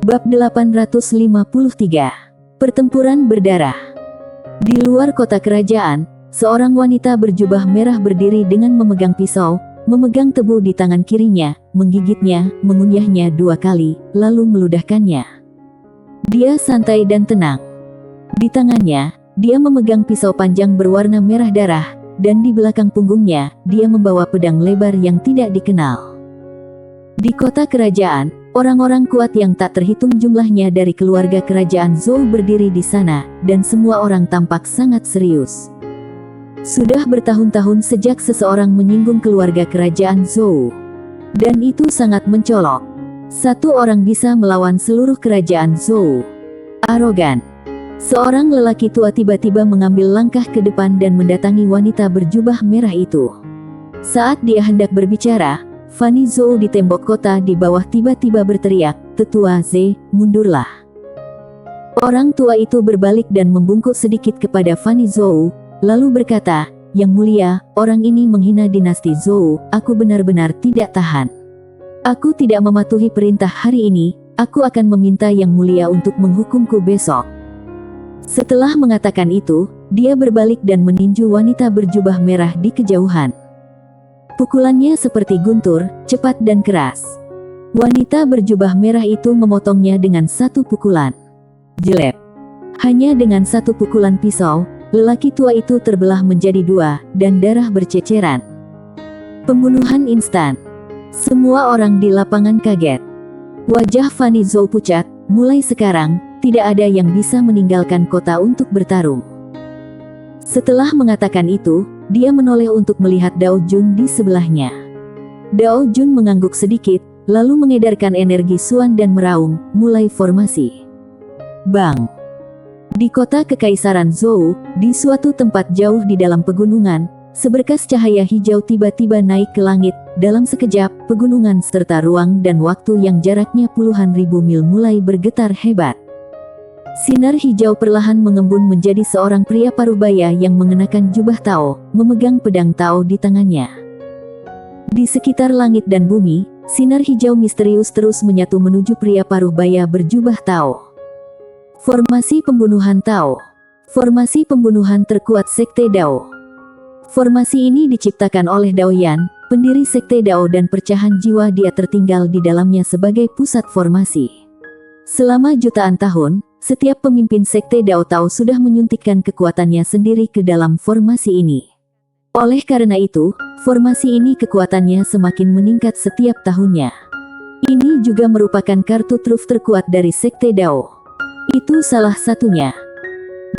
Bab 853. Pertempuran berdarah. Di luar kota kerajaan, seorang wanita berjubah merah berdiri dengan memegang pisau, memegang tebu di tangan kirinya, menggigitnya, mengunyahnya 2 kali, lalu meludahkannya. Dia santai dan tenang. Di tangannya, dia memegang pisau panjang berwarna merah darah, dan di belakang punggungnya, dia membawa pedang lebar yang tidak dikenal. Di kota kerajaan, orang-orang kuat yang tak terhitung jumlahnya dari keluarga kerajaan Zhou berdiri di sana, dan semua orang tampak sangat serius. Sudah bertahun-tahun sejak seseorang menyinggung keluarga kerajaan Zhou. Dan itu sangat mencolok. Satu orang bisa melawan seluruh kerajaan Zhou. Arogan. Seorang lelaki tua tiba-tiba mengambil langkah ke depan dan mendatangi wanita berjubah merah itu. Saat dia hendak berbicara, Fanny Zhou di tembok kota di bawah tiba-tiba berteriak, "Tetua Z, mundurlah." Orang tua itu berbalik dan membungkuk sedikit kepada Fanny Zhou, lalu berkata, "Yang mulia, orang ini menghina dinasti Zhou, aku benar-benar tidak tahan. Aku tidak mematuhi perintah hari ini, aku akan meminta yang mulia untuk menghukumku besok." Setelah mengatakan itu, dia berbalik dan meninju wanita berjubah merah di kejauhan. Pukulannya seperti guntur, cepat dan keras. Wanita berjubah merah itu memotongnya dengan satu pukulan. Jelek. Hanya dengan satu pukulan pisau, lelaki tua itu terbelah menjadi 2, dan darah berceceran. Pembunuhan instan. Semua orang di lapangan kaget. Wajah Fanny Zhou pucat, mulai sekarang, tidak ada yang bisa meninggalkan kota untuk bertarung. Setelah mengatakan itu, dia menoleh untuk melihat Dao Jun di sebelahnya. Dao Jun mengangguk sedikit, lalu mengedarkan energi Suan dan meraung, mulai formasi. Bang! Di kota Kekaisaran Zhou, di suatu tempat jauh di dalam pegunungan, seberkas cahaya hijau tiba-tiba naik ke langit. Dalam sekejap, pegunungan serta ruang dan waktu yang jaraknya puluhan ribu mil mulai bergetar hebat. Sinar hijau perlahan mengembun menjadi seorang pria parubaya yang mengenakan jubah Tao, memegang pedang Tao di tangannya. Di sekitar langit dan bumi, sinar hijau misterius terus menyatu menuju pria parubaya berjubah Tao. Formasi pembunuhan Tao. Formasi pembunuhan terkuat Sekte Dao. Formasi ini diciptakan oleh Dao Yan, pendiri Sekte Dao, dan percahan jiwa dia tertinggal di dalamnya sebagai pusat formasi. Selama jutaan tahun, setiap pemimpin Sekte Dao Tao sudah menyuntikkan kekuatannya sendiri ke dalam formasi ini. Oleh karena itu, formasi ini kekuatannya semakin meningkat setiap tahunnya. Ini juga merupakan kartu truf terkuat dari Sekte Dao. Itu salah satunya.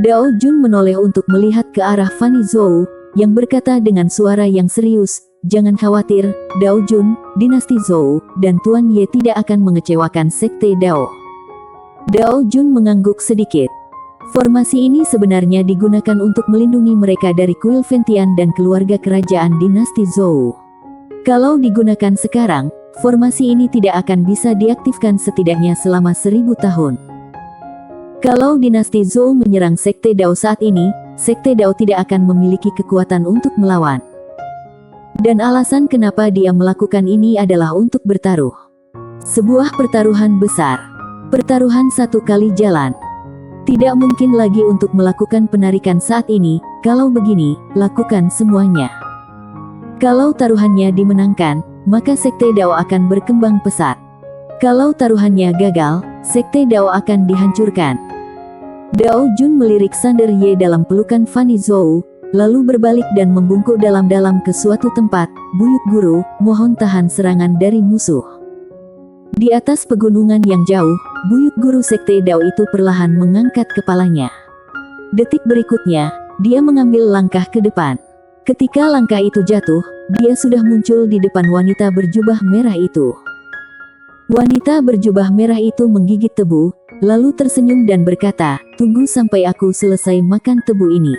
Dao Jun menoleh untuk melihat ke arah Fanny Zhou, yang berkata dengan suara yang serius, "Jangan khawatir, Dao Jun, dinasti Zhou, dan Tuan Ye tidak akan mengecewakan Sekte Dao." Dao Jun mengangguk sedikit. Formasi ini sebenarnya digunakan untuk melindungi mereka dari kuil Ventian dan keluarga kerajaan dinasti Zhou. Kalau digunakan sekarang, formasi ini tidak akan bisa diaktifkan setidaknya selama 1000 tahun. Kalau dinasti Zhou menyerang Sekte Dao saat ini, Sekte Dao tidak akan memiliki kekuatan untuk melawan. Dan alasan kenapa dia melakukan ini adalah untuk bertaruh. Sebuah pertaruhan besar. Pertaruhan satu kali jalan. Tidak mungkin lagi untuk melakukan penarikan saat ini. Kalau begini, lakukan semuanya. Kalau taruhannya dimenangkan, maka Sekte Dao akan berkembang pesat. Kalau taruhannya gagal, Sekte Dao akan dihancurkan. Dao Jun melirik Sander Ye dalam pelukan Fanny Zhou, lalu berbalik dan membungkuk dalam-dalam ke suatu tempat. "Buyut Guru, mohon tahan serangan dari musuh." Di atas pegunungan yang jauh, buyut guru Sekte Dao itu perlahan mengangkat kepalanya. Detik berikutnya, dia mengambil langkah ke depan. Ketika langkah itu jatuh, dia sudah muncul di depan wanita berjubah merah itu. Wanita berjubah merah itu menggigit tebu, lalu tersenyum dan berkata, "Tunggu sampai aku selesai makan tebu ini."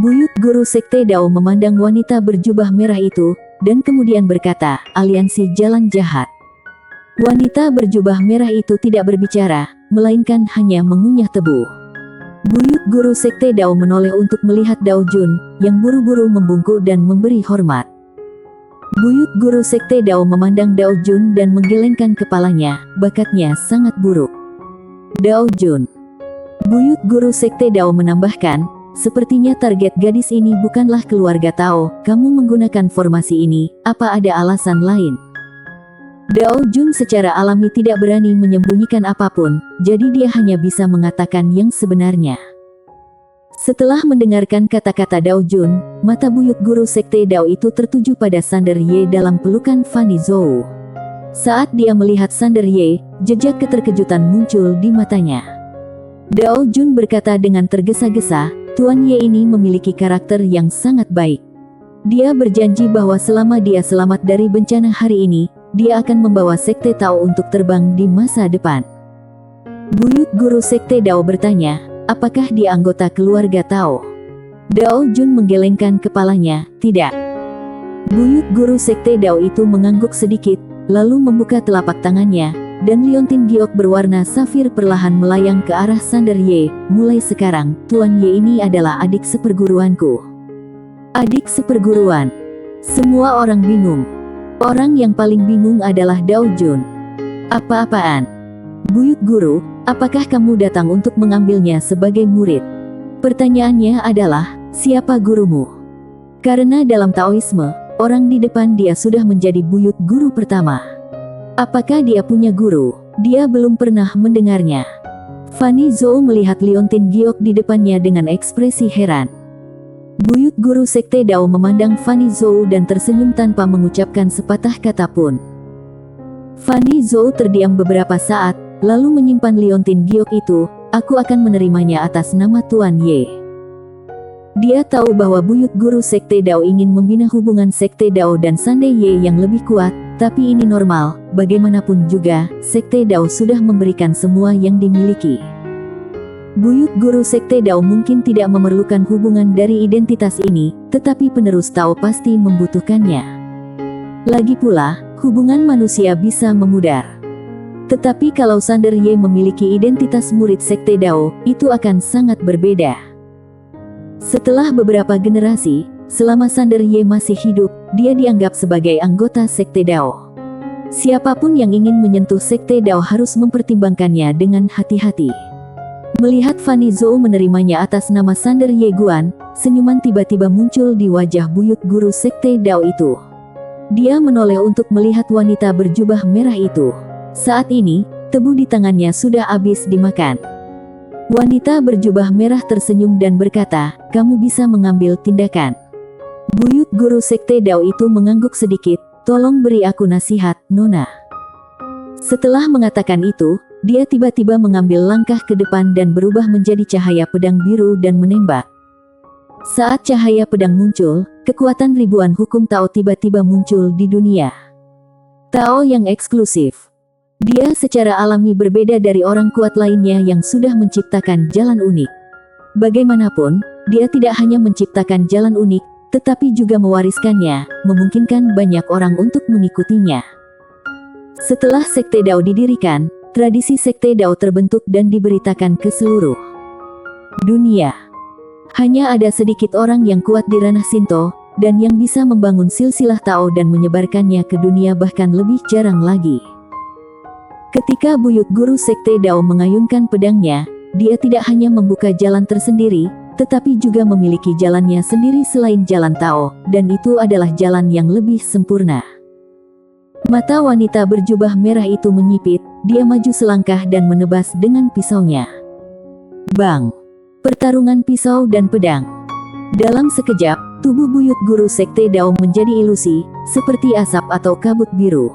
Buyut guru Sekte Dao memandang wanita berjubah merah itu, dan kemudian berkata, "Aliansi Jalan Jahat." Wanita berjubah merah itu tidak berbicara, melainkan hanya mengunyah tebu. Buyut guru Sekte Dao menoleh untuk melihat Dao Jun, yang buru-buru membungkuk dan memberi hormat. Buyut guru sekte Dao memandang Dao Jun dan menggelengkan kepalanya, bakatnya sangat buruk. Dao Jun. Buyut guru sekte Dao menambahkan, sepertinya target gadis ini bukanlah keluarga Tao, kamu menggunakan formasi ini, apa ada alasan lain? Dao Jun secara alami tidak berani menyembunyikan apapun, jadi dia hanya bisa mengatakan yang sebenarnya. Setelah mendengarkan kata-kata Dao Jun, mata buyut guru sekte Dao itu tertuju pada Sander Ye dalam pelukan Fanny Zhou. Saat dia melihat Sander Ye, jejak keterkejutan muncul di matanya. Dao Jun berkata dengan tergesa-gesa, Tuan Ye ini memiliki karakter yang sangat baik. Dia berjanji bahwa selama dia selamat dari bencana hari ini, dia akan membawa sekte Tao untuk terbang di masa depan. Buyut guru sekte Dao bertanya, apakah dia anggota keluarga Tao? Dao Jun menggelengkan kepalanya, tidak. Buyut guru sekte Dao itu mengangguk sedikit, lalu membuka telapak tangannya, dan liontin giok berwarna safir perlahan melayang ke arah Sander Ye. Mulai sekarang, Tuan Ye ini adalah adik seperguruanku. Adik seperguruan. Semua orang bingung. Orang yang paling bingung adalah Dao Jun. Apa-apaan? Buyut guru, apakah kamu datang untuk mengambilnya sebagai murid? Pertanyaannya adalah, siapa gurumu? Karena dalam Taoisme, orang di depan dia sudah menjadi buyut guru pertama. Apakah dia punya guru? Dia belum pernah mendengarnya. Fanny Zhou melihat liontin giok di depannya dengan ekspresi heran. Buyut guru sekte Dao memandang Fanny Zhou dan tersenyum tanpa mengucapkan sepatah kata pun. Fanny Zhou terdiam beberapa saat, lalu menyimpan liontin giok itu. Aku akan menerimanya atas nama Tuan Ye. Dia tahu bahwa buyut guru sekte Dao ingin membina hubungan sekte Dao dan Sander Ye yang lebih kuat, tapi ini normal, bagaimanapun juga, sekte Dao sudah memberikan semua yang dimiliki. Buyut guru sekte Dao mungkin tidak memerlukan hubungan dari identitas ini, tetapi penerus Tao pasti membutuhkannya. Lagi pula, hubungan manusia bisa memudar. Tetapi kalau Sander Ye memiliki identitas murid sekte Dao, itu akan sangat berbeda. Setelah beberapa generasi, selama Sander Ye masih hidup, dia dianggap sebagai anggota sekte Dao. Siapapun yang ingin menyentuh sekte Dao harus mempertimbangkannya dengan hati-hati. Melihat Fanny Zhou menerimanya atas nama Sander Ye Guan, senyuman tiba-tiba muncul di wajah buyut guru sekte Dao itu. Dia menoleh untuk melihat wanita berjubah merah itu. Saat ini, tebu di tangannya sudah habis dimakan. Wanita berjubah merah tersenyum dan berkata, kamu bisa mengambil tindakan. Buyut guru sekte Dao itu mengangguk sedikit, tolong beri aku nasihat, Nona. Setelah mengatakan itu, dia tiba-tiba mengambil langkah ke depan dan berubah menjadi cahaya pedang biru dan menembak. Saat cahaya pedang muncul, kekuatan ribuan hukum Tao tiba-tiba muncul di dunia. Tao yang eksklusif. Dia secara alami berbeda dari orang kuat lainnya yang sudah menciptakan jalan unik. Bagaimanapun, dia tidak hanya menciptakan jalan unik, tetapi juga mewariskannya, memungkinkan banyak orang untuk mengikutinya. Setelah sekte Dao didirikan, tradisi sekte Dao terbentuk dan diberitakan ke seluruh dunia. Hanya ada sedikit orang yang kuat di ranah Shinto, dan yang bisa membangun silsilah Tao dan menyebarkannya ke dunia, bahkan lebih jarang lagi. Ketika buyut guru sekte Dao mengayunkan pedangnya, dia tidak hanya membuka jalan tersendiri, tetapi juga memiliki jalannya sendiri selain jalan Tao, dan itu adalah jalan yang lebih sempurna. Mata wanita berjubah merah itu menyipit, dia maju selangkah dan menebas dengan pisaunya. Bang! Pertarungan pisau dan pedang. Dalam sekejap, tubuh buyut guru sekte Dao menjadi ilusi, seperti asap atau kabut biru.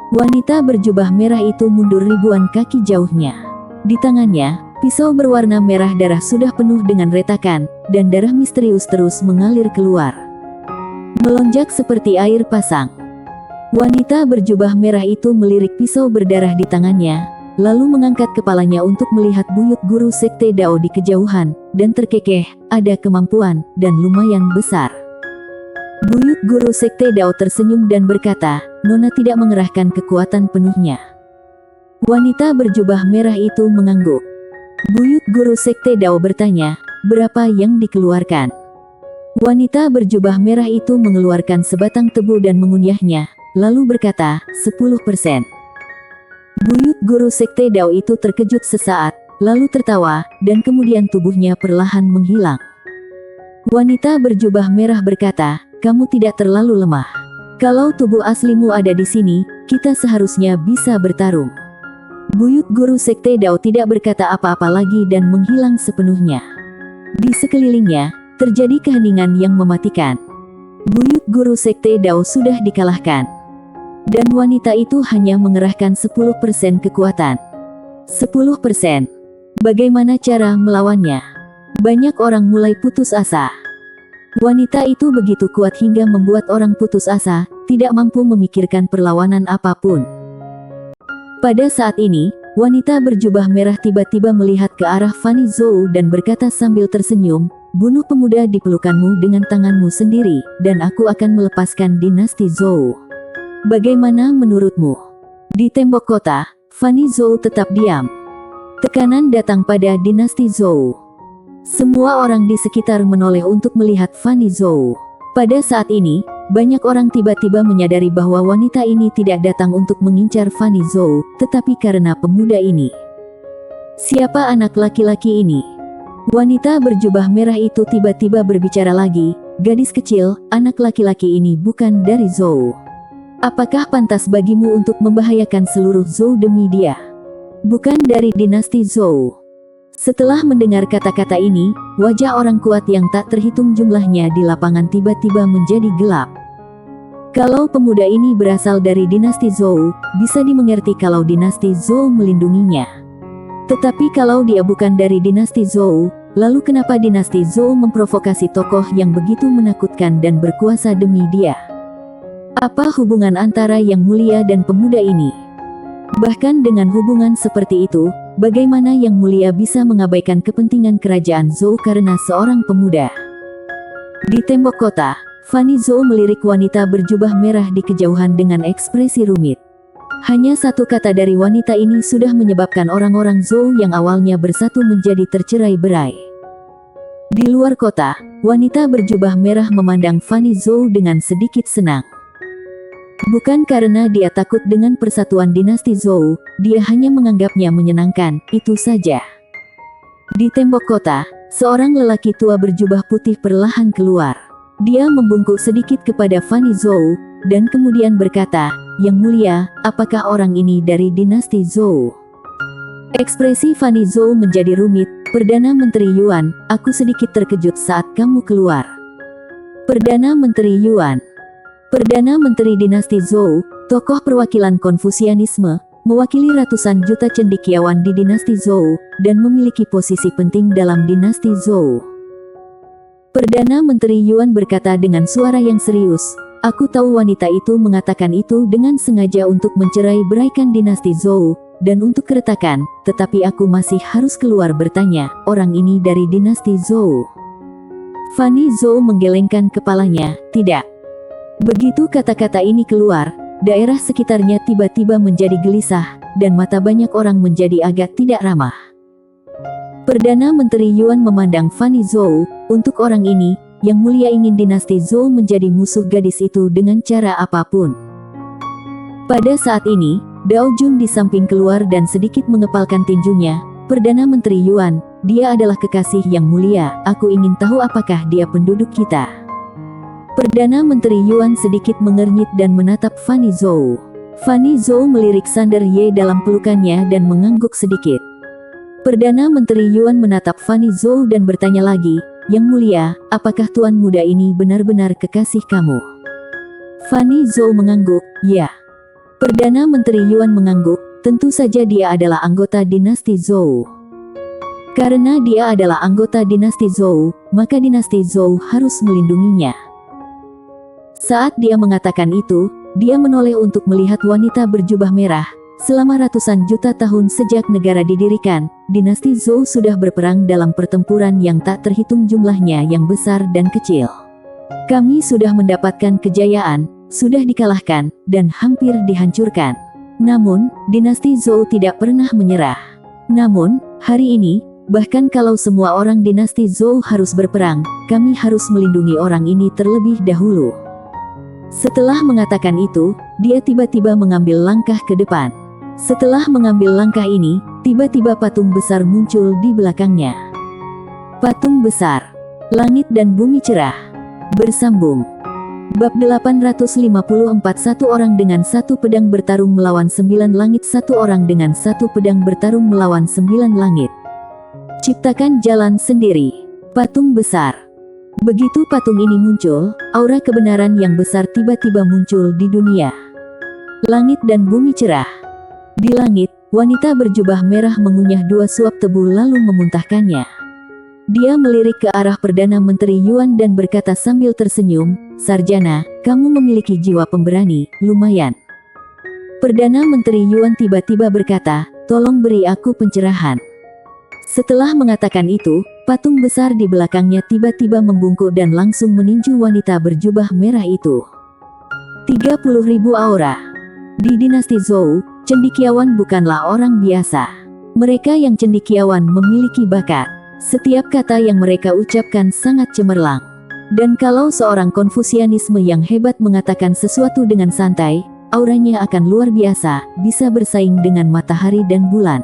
Wanita berjubah merah itu mundur ribuan kaki jauhnya. Di tangannya, pisau berwarna merah darah sudah penuh dengan retakan, dan darah misterius terus mengalir keluar. Melonjak seperti air pasang. Wanita berjubah merah itu melirik pisau berdarah di tangannya, lalu mengangkat kepalanya untuk melihat buyut guru sekte Dao di kejauhan, dan terkekeh, ada kemampuan, dan lumayan besar. Buyut guru sekte Dao tersenyum dan berkata, Nona tidak mengerahkan kekuatan penuhnya. Wanita berjubah merah itu mengangguk. Buyut guru sekte Dao bertanya, berapa yang dikeluarkan? Wanita berjubah merah itu mengeluarkan sebatang tebu dan mengunyahnya, lalu berkata, 10%. Buyut guru sekte Dao itu terkejut sesaat, lalu tertawa, dan kemudian tubuhnya perlahan menghilang. Wanita berjubah merah berkata, kamu tidak terlalu lemah. Kalau tubuh aslimu ada di sini, kita seharusnya bisa bertarung. Buyut guru sekte Dao tidak berkata apa-apa lagi dan menghilang sepenuhnya. Di sekelilingnya, terjadi keheningan yang mematikan. Buyut guru sekte Dao sudah dikalahkan. Dan wanita itu hanya mengerahkan 10% kekuatan. 10%. Bagaimana cara melawannya? Banyak orang mulai putus asa. Wanita itu begitu kuat hingga membuat orang putus asa, tidak mampu memikirkan perlawanan apapun. Pada saat ini, wanita berjubah merah tiba-tiba melihat ke arah Fanny Zhou dan berkata sambil tersenyum, bunuh pemuda di pelukanmu dengan tanganmu sendiri, dan aku akan melepaskan dinasti Zhou. Bagaimana menurutmu? Di tembok kota, Fanny Zhou tetap diam. Tekanan datang pada dinasti Zhou. Semua orang di sekitar menoleh untuk melihat Fanny Zhou. Pada saat ini, banyak orang tiba-tiba menyadari bahwa wanita ini tidak datang untuk mengincar Fanny Zhou, tetapi karena pemuda ini. Siapa anak laki-laki ini? Wanita berjubah merah itu tiba-tiba berbicara lagi, gadis kecil, anak laki-laki ini bukan dari Zhou. Apakah pantas bagimu untuk membahayakan seluruh Zhou demi dia? Bukan dari dinasti Zhou. Setelah mendengar kata-kata ini, wajah orang kuat yang tak terhitung jumlahnya di lapangan tiba-tiba menjadi gelap. Kalau pemuda ini berasal dari dinasti Zhou, bisa dimengerti kalau dinasti Zhou melindunginya. Tetapi kalau dia bukan dari dinasti Zhou, lalu kenapa dinasti Zhou memprovokasi tokoh yang begitu menakutkan dan berkuasa demi dia? Apa hubungan antara Yang Mulia dan pemuda ini? Bahkan dengan hubungan seperti itu, bagaimana Yang Mulia bisa mengabaikan kepentingan kerajaan Zhou karena seorang pemuda? Di tembok kota, Fanny Zhou melirik wanita berjubah merah di kejauhan dengan ekspresi rumit. Hanya satu kata dari wanita ini sudah menyebabkan orang-orang Zhou yang awalnya bersatu menjadi tercerai-berai. Di luar kota, wanita berjubah merah memandang Fanny Zhou dengan sedikit senang. Bukan karena dia takut dengan persatuan dinasti Zhou, dia hanya menganggapnya menyenangkan, itu saja. Di tembok kota, seorang lelaki tua berjubah putih perlahan keluar. Dia membungkuk sedikit kepada Fanny Zhou, dan kemudian berkata, Yang Mulia, apakah orang ini dari dinasti Zhou? Ekspresi Fanny Zhou menjadi rumit. Perdana Menteri Yuan, aku sedikit terkejut saat kamu keluar. Perdana Menteri Yuan. Perdana Menteri dinasti Zhou, tokoh perwakilan Konfusianisme, mewakili ratusan juta cendekiawan di dinasti Zhou, dan memiliki posisi penting dalam dinasti Zhou. Perdana Menteri Yuan berkata dengan suara yang serius, aku tahu wanita itu mengatakan itu dengan sengaja untuk mencerai-beraikan dinasti Zhou, dan untuk keretakan, tetapi aku masih harus keluar bertanya, orang ini dari dinasti Zhou. Fanny Zhou menggelengkan kepalanya, tidak. Begitu kata-kata ini keluar, daerah sekitarnya tiba-tiba menjadi gelisah, dan mata banyak orang menjadi agak tidak ramah. Perdana Menteri Yuan memandang Fanny Zhou, untuk orang ini, Yang Mulia ingin dinasti Zhou menjadi musuh gadis itu dengan cara apapun. Pada saat ini, Dao Jun di samping keluar dan sedikit mengepalkan tinjunya, Perdana Menteri Yuan, dia adalah kekasih Yang Mulia, aku ingin tahu apakah dia penduduk kita. Perdana Menteri Yuan sedikit mengernyit dan menatap Fanny Zhou. Fanny Zhou melirik Sander Ye dalam pelukannya dan mengangguk sedikit. Perdana Menteri Yuan menatap Fanny Zhou dan bertanya lagi, Yang Mulia, apakah tuan muda ini benar-benar kekasih kamu? Fanny Zhou mengangguk, ya. Perdana Menteri Yuan mengangguk, tentu saja dia adalah anggota dinasti Zhou. Karena dia adalah anggota dinasti Zhou, maka dinasti Zhou harus melindunginya. Saat dia mengatakan itu, dia menoleh untuk melihat wanita berjubah merah. Selama ratusan juta tahun sejak negara didirikan, dinasti Zhou sudah berperang dalam pertempuran yang tak terhitung jumlahnya yang besar dan kecil. Kami sudah mendapatkan kejayaan, sudah dikalahkan, dan hampir dihancurkan. Namun, dinasti Zhou tidak pernah menyerah. Namun, hari ini, bahkan kalau semua orang dinasti Zhou harus berperang, kami harus melindungi orang ini terlebih dahulu. Setelah mengatakan itu, dia tiba-tiba mengambil langkah ke depan. Setelah mengambil langkah ini, tiba-tiba patung besar muncul di belakangnya. Patung besar, langit dan bumi cerah, bersambung. Bab 854. Satu orang dengan satu pedang bertarung melawan 9 langit. Satu orang dengan satu pedang bertarung melawan 9 langit. Ciptakan jalan sendiri. Patung besar. Begitu patung ini muncul, aura kebenaran yang besar tiba-tiba muncul di dunia. Langit dan bumi cerah. Di langit, wanita berjubah merah mengunyah 2 suap tebu lalu memuntahkannya. Dia melirik ke arah Perdana Menteri Yuan dan berkata sambil tersenyum, "Sarjana, kamu memiliki jiwa pemberani, lumayan." Perdana Menteri Yuan tiba-tiba berkata, "Tolong beri aku pencerahan." Setelah mengatakan itu, patung besar di belakangnya tiba-tiba membungkuk dan langsung meninju wanita berjubah merah itu. 30.000 aura. Di dinasti Zhou, cendekiawan bukanlah orang biasa. Mereka yang cendekiawan memiliki bakat. Setiap kata yang mereka ucapkan sangat cemerlang. Dan kalau seorang Konfusianisme yang hebat mengatakan sesuatu dengan santai, auranya akan luar biasa, bisa bersaing dengan matahari dan bulan.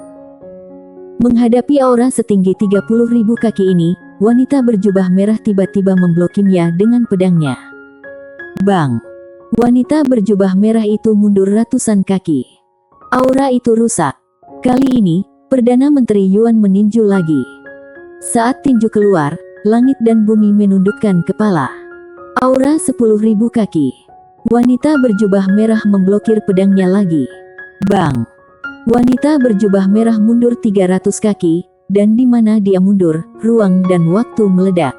Menghadapi aura setinggi 30.000 kaki ini, wanita berjubah merah tiba-tiba memblokirnya dengan pedangnya. Bang! Wanita berjubah merah itu mundur ratusan kaki. Aura itu rusak. Kali ini, Perdana Menteri Yuan meninju lagi. Saat tinju keluar, langit dan bumi menundukkan kepala. Aura 10.000 kaki. Wanita berjubah merah memblokir pedangnya lagi. Bang! Wanita berjubah merah mundur 300 kaki, dan di mana dia mundur, ruang dan waktu meledak.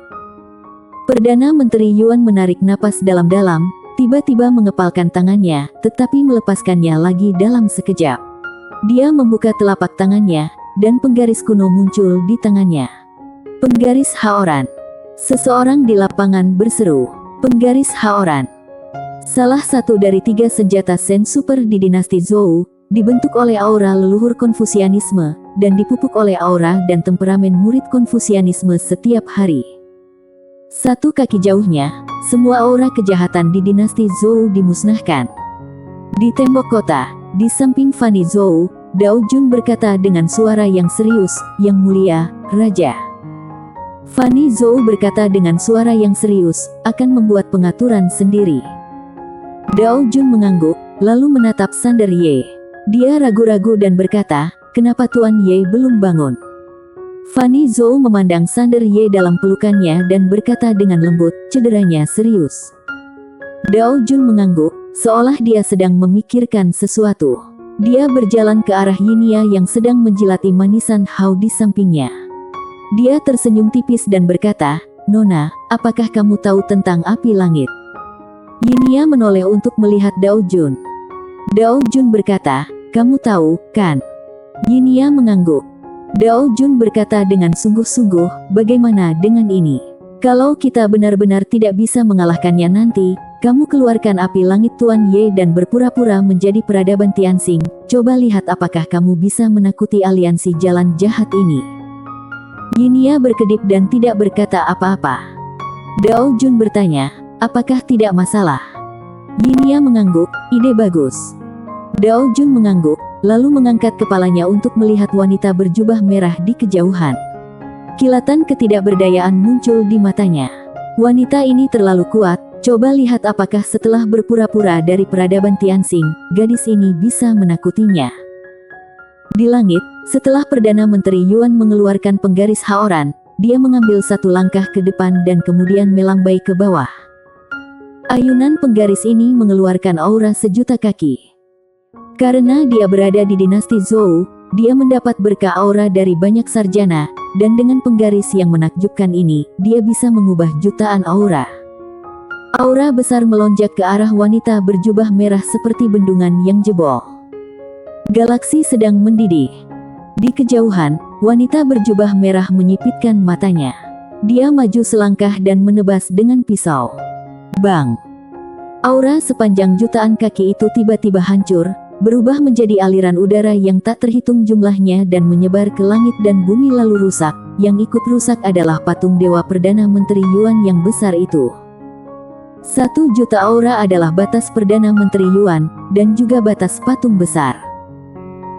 Perdana Menteri Yuan menarik napas dalam-dalam, tiba-tiba mengepalkan tangannya, tetapi melepaskannya lagi dalam sekejap. Dia membuka telapak tangannya, dan penggaris kuno muncul di tangannya. Penggaris Haoran. Seseorang di lapangan berseru, "Penggaris Haoran." Salah satu dari 3 senjata Sen Super di dinasti Zhou, dibentuk oleh aura leluhur Konfusianisme, dan dipupuk oleh aura dan temperamen murid Konfusianisme setiap hari. 1 kaki jauhnya, semua aura kejahatan di dinasti Zhou dimusnahkan. Di tembok kota, di samping Fanny Zhou, Dao Jun berkata dengan suara yang serius, "Yang mulia, Raja." Fanny Zhou berkata dengan suara yang serius, "Akan membuat pengaturan sendiri." Dao Jun mengangguk, lalu menatap Sander Ye. Dia ragu-ragu dan berkata, "Kenapa Tuan Ye belum bangun?" Fanny Zhou memandang Sander Ye dalam pelukannya dan berkata dengan lembut, "Cederanya serius." Dao Jun mengangguk, seolah dia sedang memikirkan sesuatu. Dia berjalan ke arah Yinia yang sedang menjilati manisan Hao di sampingnya. Dia tersenyum tipis dan berkata, "Nona, apakah kamu tahu tentang api langit?" Yinia menoleh untuk melihat Dao Jun. Dao Jun berkata, "Kamu tahu, kan?" Yinia mengangguk. Dao Jun berkata dengan sungguh-sungguh, "Bagaimana dengan ini? Kalau kita benar-benar tidak bisa mengalahkannya nanti, kamu keluarkan api langit Tuan Ye dan berpura-pura menjadi peradaban Tianxing. Coba lihat apakah kamu bisa menakuti aliansi jalan jahat ini." Yinia berkedip dan tidak berkata apa-apa. Dao Jun bertanya, "Apakah tidak masalah?" Yinia mengangguk, "Ide bagus." Dao Jun mengangguk, lalu mengangkat kepalanya untuk melihat wanita berjubah merah di kejauhan. Kilatan ketidakberdayaan muncul di matanya. Wanita ini terlalu kuat, coba lihat apakah setelah berpura-pura dari peradaban Tianxing, gadis ini bisa menakutinya. Di langit, setelah Perdana Menteri Yuan mengeluarkan penggaris Haoran, dia mengambil 1 langkah ke depan dan kemudian melambai ke bawah. Ayunan penggaris ini mengeluarkan aura 1.000.000 kaki. Karena dia berada di dinasti Zhou, dia mendapat berkah aura dari banyak sarjana, dan dengan penggaris yang menakjubkan ini, dia bisa mengubah jutaan aura. Aura besar melonjak ke arah wanita berjubah merah seperti bendungan yang jebol. Galaksi sedang mendidih. Di kejauhan, wanita berjubah merah menyipitkan matanya. Dia maju selangkah dan menebas dengan pisau. Bang! Aura sepanjang jutaan kaki itu tiba-tiba hancur, berubah menjadi aliran udara yang tak terhitung jumlahnya dan menyebar ke langit dan bumi lalu rusak. Yang ikut rusak adalah patung Dewa Perdana Menteri Yuan yang besar itu. 1 juta aura adalah batas Perdana Menteri Yuan, dan juga batas patung besar.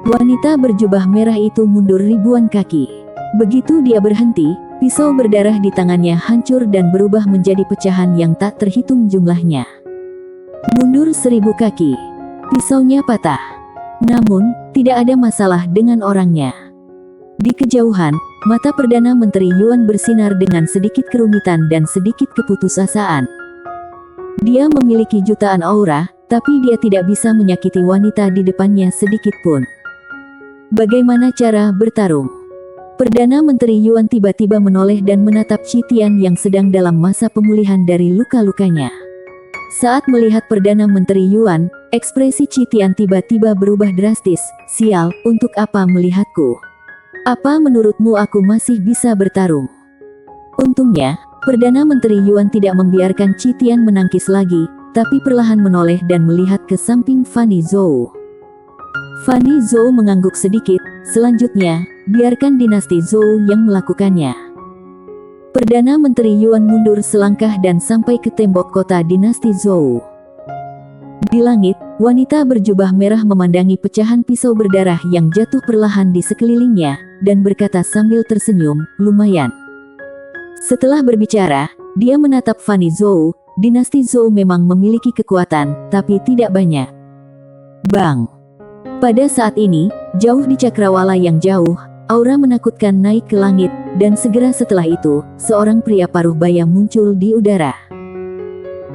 Wanita berjubah merah itu mundur ribuan kaki. Begitu dia berhenti, pisau berdarah di tangannya hancur dan berubah menjadi pecahan yang tak terhitung jumlahnya. Mundur 1000 kaki. Pisaunya patah. Namun, tidak ada masalah dengan orangnya. Di kejauhan, mata Perdana Menteri Yuan bersinar dengan sedikit kerumitan dan sedikit keputusasaan. Dia memiliki jutaan aura, tapi dia tidak bisa menyakiti wanita di depannya sedikit pun. Bagaimana cara bertarung? Perdana Menteri Yuan tiba-tiba menoleh dan menatap Qitian yang sedang dalam masa pemulihan dari luka-lukanya. Saat melihat Perdana Menteri Yuan, ekspresi Qitian tiba-tiba berubah drastis. "Sial, untuk apa melihatku? Apa menurutmu aku masih bisa bertarung?" Untungnya, Perdana Menteri Yuan tidak membiarkan Qitian menangkis lagi, tapi perlahan menoleh dan melihat ke samping Fanny Zhou. Fanny Zhou mengangguk sedikit. Selanjutnya, biarkan dinasti Zhou yang melakukannya. Perdana Menteri Yuan mundur selangkah dan sampai ke tembok kota dinasti Zhou. Di langit, wanita berjubah merah memandangi pecahan pisau berdarah yang jatuh perlahan di sekelilingnya, dan berkata sambil tersenyum, "Lumayan." Setelah berbicara, dia menatap Fanny Zhou. Dinasti Zhou memang memiliki kekuatan, tapi tidak banyak. Bang! Pada saat ini, jauh di cakrawala yang jauh, aura menakutkan naik ke langit, dan segera setelah itu, seorang pria paruh baya muncul di udara.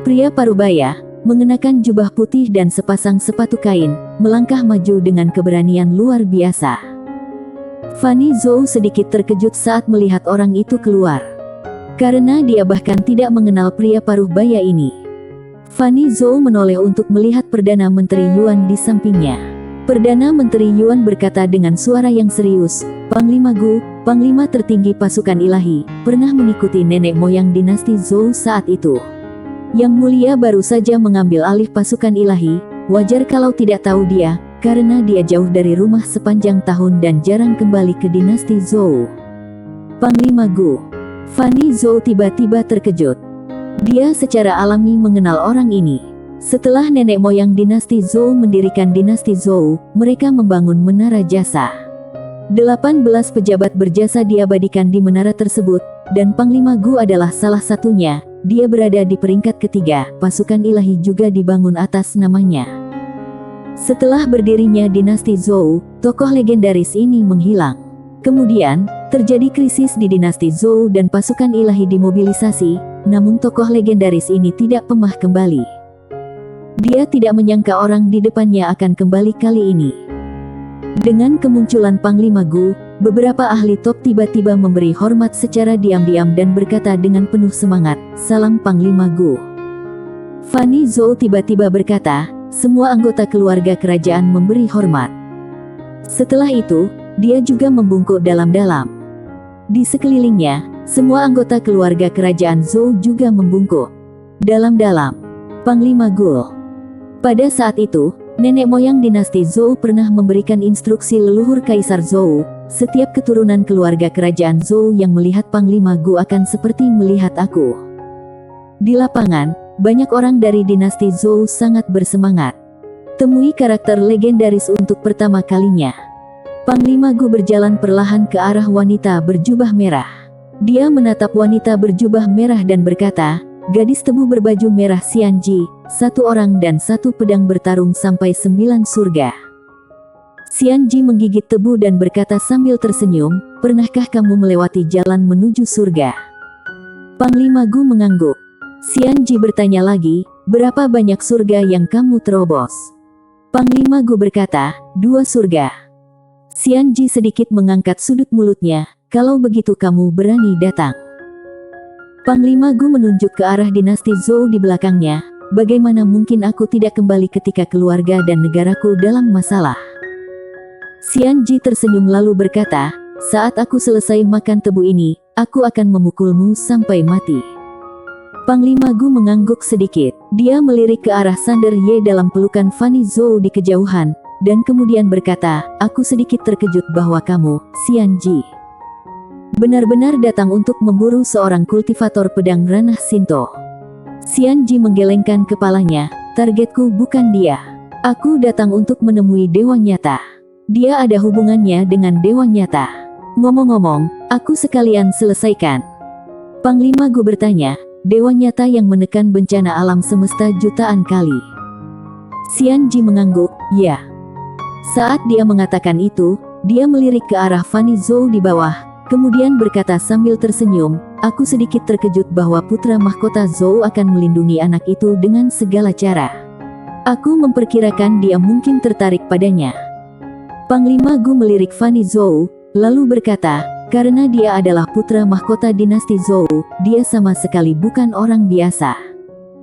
Pria paruh baya, mengenakan jubah putih dan sepasang sepatu kain, melangkah maju dengan keberanian luar biasa. Fanny Zhou sedikit terkejut saat melihat orang itu keluar. Karena dia bahkan tidak mengenal pria paruh baya ini. Fanny Zhou menoleh untuk melihat Perdana Menteri Yuan di sampingnya. Perdana Menteri Yuan berkata dengan suara yang serius, "Panglima Gu, Panglima tertinggi pasukan ilahi, pernah mengikuti nenek moyang dinasti Zhou saat itu. Yang mulia baru saja mengambil alih pasukan ilahi, wajar kalau tidak tahu dia, karena dia jauh dari rumah sepanjang tahun dan jarang kembali ke dinasti Zhou." Panglima Gu. Fanny Zhou tiba-tiba terkejut. Dia secara alami mengenal orang ini. Setelah nenek moyang dinasti Zhou mendirikan dinasti Zhou, mereka membangun menara jasa. 18 pejabat berjasa diabadikan di menara tersebut, dan Panglima Gu adalah salah satunya. Dia berada di peringkat ketiga, pasukan ilahi juga dibangun atas namanya. Setelah berdirinya dinasti Zhou, tokoh legendaris ini menghilang. Kemudian, terjadi krisis di dinasti Zhou dan pasukan ilahi dimobilisasi, namun tokoh legendaris ini tidak pernah kembali. Dia tidak menyangka orang di depannya akan kembali kali ini. Dengan kemunculan Panglima Gu, beberapa ahli top tiba-tiba memberi hormat secara diam-diam dan berkata dengan penuh semangat, "Salam Panglima Gu." Fanny Zhou tiba-tiba berkata, semua anggota keluarga kerajaan memberi hormat. Setelah itu, dia juga membungkuk dalam-dalam. Di sekelilingnya, semua anggota keluarga kerajaan Zhou juga membungkuk dalam-dalam. Panglima Gu. Pada saat itu, nenek moyang dinasti Zhou pernah memberikan instruksi leluhur Kaisar Zhou, setiap keturunan keluarga kerajaan Zhou yang melihat Panglima Gu akan seperti melihat aku. Di lapangan, banyak orang dari dinasti Zhou sangat bersemangat. Temui karakter legendaris untuk pertama kalinya. Panglima Gu berjalan perlahan ke arah wanita berjubah merah. Dia menatap wanita berjubah merah dan berkata, "Gadis tebu berbaju merah Xianji, 1 orang dan 1 pedang bertarung sampai 9 surga." Xianji menggigit tebu dan berkata sambil tersenyum, "Pernahkah kamu melewati jalan menuju surga?" Panglima Gu mengangguk. Xianji bertanya lagi, "Berapa banyak surga yang kamu terobos?" Panglima Gu berkata, 2 surga. Xianji sedikit mengangkat sudut mulutnya, "Kalau begitu kamu berani datang." Panglima Gu menunjuk ke arah dinasti Zhou di belakangnya. "Bagaimana mungkin aku tidak kembali ketika keluarga dan negaraku dalam masalah?" Xianji tersenyum lalu berkata, "Saat aku selesai makan tebu ini, aku akan memukulmu sampai mati." Panglima Gu mengangguk sedikit. Dia melirik ke arah Sander Ye dalam pelukan Fanny Zhou di kejauhan, dan kemudian berkata, "Aku sedikit terkejut bahwa kamu, Xianji, benar-benar datang untuk memburu seorang kultivator pedang ranah Shinto." Xianji menggelengkan kepalanya, "Targetku bukan dia. Aku datang untuk menemui dewa nyata. Dia ada hubungannya dengan dewa nyata. Ngomong-ngomong, aku sekalian selesaikan." Panglima Gu bertanya, "Dewa nyata yang menekan bencana alam semesta jutaan kali?" Xianji mengangguk, "Ya." Saat dia mengatakan itu, dia melirik ke arah Fanny Zhou di bawah, kemudian berkata sambil tersenyum, "Aku sedikit terkejut bahwa putra mahkota Zhou akan melindungi anak itu dengan segala cara. Aku memperkirakan dia mungkin tertarik padanya." Panglima Gu melirik Fanny Zhou, lalu berkata, "Karena dia adalah putra mahkota dinasti Zhou, dia sama sekali bukan orang biasa.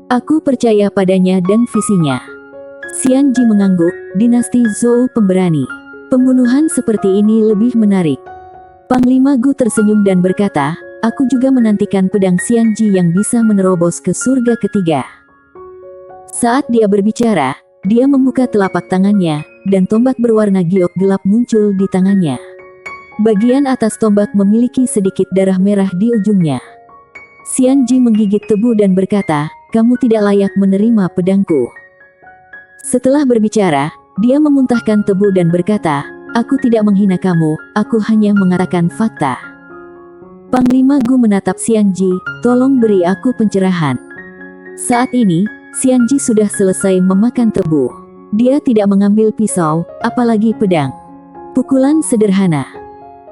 Aku percaya padanya dan visinya." Xianji mengangguk, "Dinasti Zhou pemberani. Pembunuhan seperti ini lebih menarik." Panglima Gu tersenyum dan berkata, "Aku juga menantikan pedang Xianji yang bisa menerobos ke surga ketiga." Saat dia berbicara, dia membuka telapak tangannya, dan tombak berwarna giok gelap muncul di tangannya. Bagian atas tombak memiliki sedikit darah merah di ujungnya. Xianji menggigit tebu dan berkata, "Kamu tidak layak menerima pedangku." Setelah berbicara, dia memuntahkan tebu dan berkata, "Aku tidak menghina kamu, aku hanya mengatakan fakta." Panglima Gu menatap Xianji, "Tolong beri aku pencerahan." Saat ini, Xianji sudah selesai memakan tebu. Dia tidak mengambil pisau, apalagi pedang. Pukulan sederhana.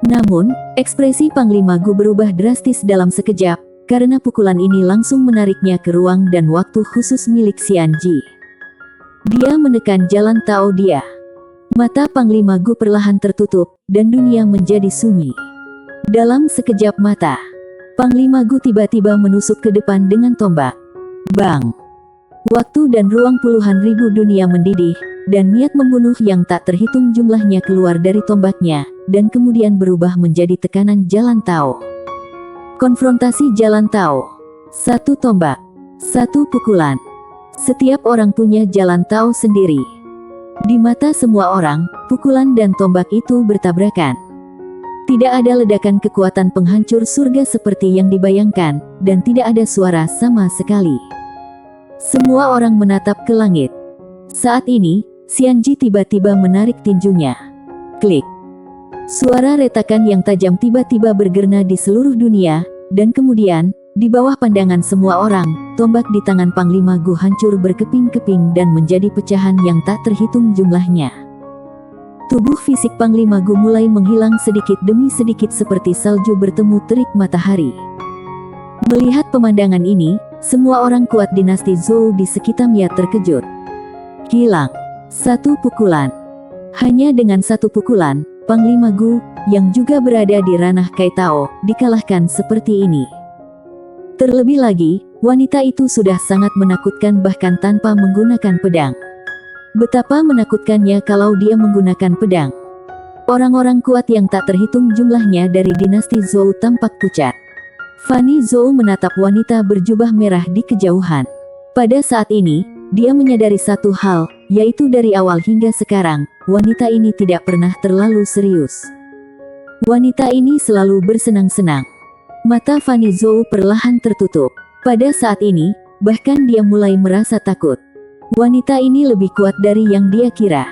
Namun, ekspresi Panglima Gu berubah drastis dalam sekejap, karena pukulan ini langsung menariknya ke ruang dan waktu khusus milik Xianji. Dia menekan jalan Tao dia. Mata Panglima Gu perlahan tertutup, dan dunia menjadi sunyi. Dalam sekejap mata, Panglima Gu tiba-tiba menusuk ke depan dengan tombak. Bang! Waktu dan ruang puluhan ribu dunia mendidih, dan niat membunuh yang tak terhitung jumlahnya keluar dari tombaknya, dan kemudian berubah menjadi tekanan jalan Tao. Konfrontasi jalan Tao. Satu tombak. Satu pukulan. Setiap orang punya jalan Tao sendiri. Di mata semua orang, pukulan dan tombak itu bertabrakan. Tidak ada ledakan kekuatan penghancur surga seperti yang dibayangkan, dan tidak ada suara sama sekali. Semua orang menatap ke langit. Saat ini, Xianji tiba-tiba menarik tinjunya. Klik. Suara retakan yang tajam tiba-tiba bergema di seluruh dunia, dan kemudian, di bawah pandangan semua orang, tombak di tangan Panglima Gu hancur berkeping-keping dan menjadi pecahan yang tak terhitung jumlahnya. Tubuh fisik Panglima Gu mulai menghilang sedikit demi sedikit seperti salju bertemu terik matahari. Melihat pemandangan ini, semua orang kuat dinasti Zhou di sekitarnya terkejut. Hilang. Satu pukulan. Hanya dengan satu pukulan, Panglima Gu, yang juga berada di ranah Kaitao, dikalahkan seperti ini. Terlebih lagi, wanita itu sudah sangat menakutkan bahkan tanpa menggunakan pedang. Betapa menakutkannya kalau dia menggunakan pedang. Orang-orang kuat yang tak terhitung jumlahnya dari dinasti Zhou tampak pucat. Fanny Zhou menatap wanita berjubah merah di kejauhan. Pada saat ini, dia menyadari satu hal, yaitu dari awal hingga sekarang, wanita ini tidak pernah terlalu serius. Wanita ini selalu bersenang-senang. Mata Fanny Zhou perlahan tertutup. Pada saat ini, bahkan dia mulai merasa takut. Wanita ini lebih kuat dari yang dia kira.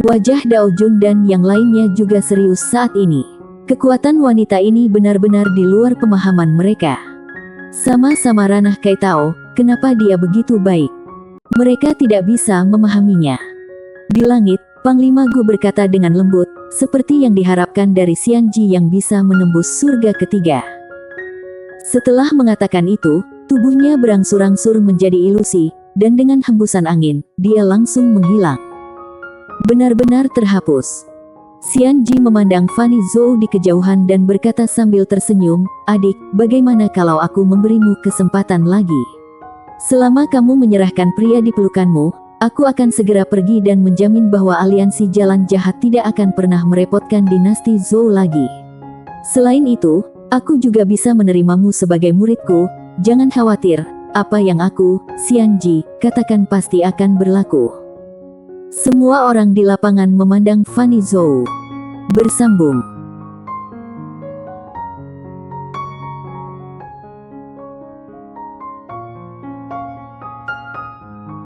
Wajah Dao Jun dan yang lainnya juga serius saat ini. Kekuatan wanita ini benar-benar di luar pemahaman mereka. Sama-sama ranah Kaitao, kenapa dia begitu baik? Mereka tidak bisa memahaminya. Di langit, Panglima Gu berkata dengan lembut, seperti yang diharapkan dari Xianji yang bisa menembus surga ketiga. Setelah mengatakan itu, tubuhnya berangsur-angsur menjadi ilusi, dan dengan hembusan angin, dia langsung menghilang. Benar-benar terhapus. Xianji memandang Fanny Zhou di kejauhan dan berkata sambil tersenyum, "Adik, bagaimana kalau aku memberimu kesempatan lagi? Selama kamu menyerahkan pria di pelukanmu, aku akan segera pergi dan menjamin bahwa aliansi jalan jahat tidak akan pernah merepotkan dinasti Zhou lagi. Selain itu, aku juga bisa menerimamu sebagai muridku, jangan khawatir, apa yang aku, Xianji, katakan pasti akan berlaku." Semua orang di lapangan memandang Fanny Zhou. Bersambung.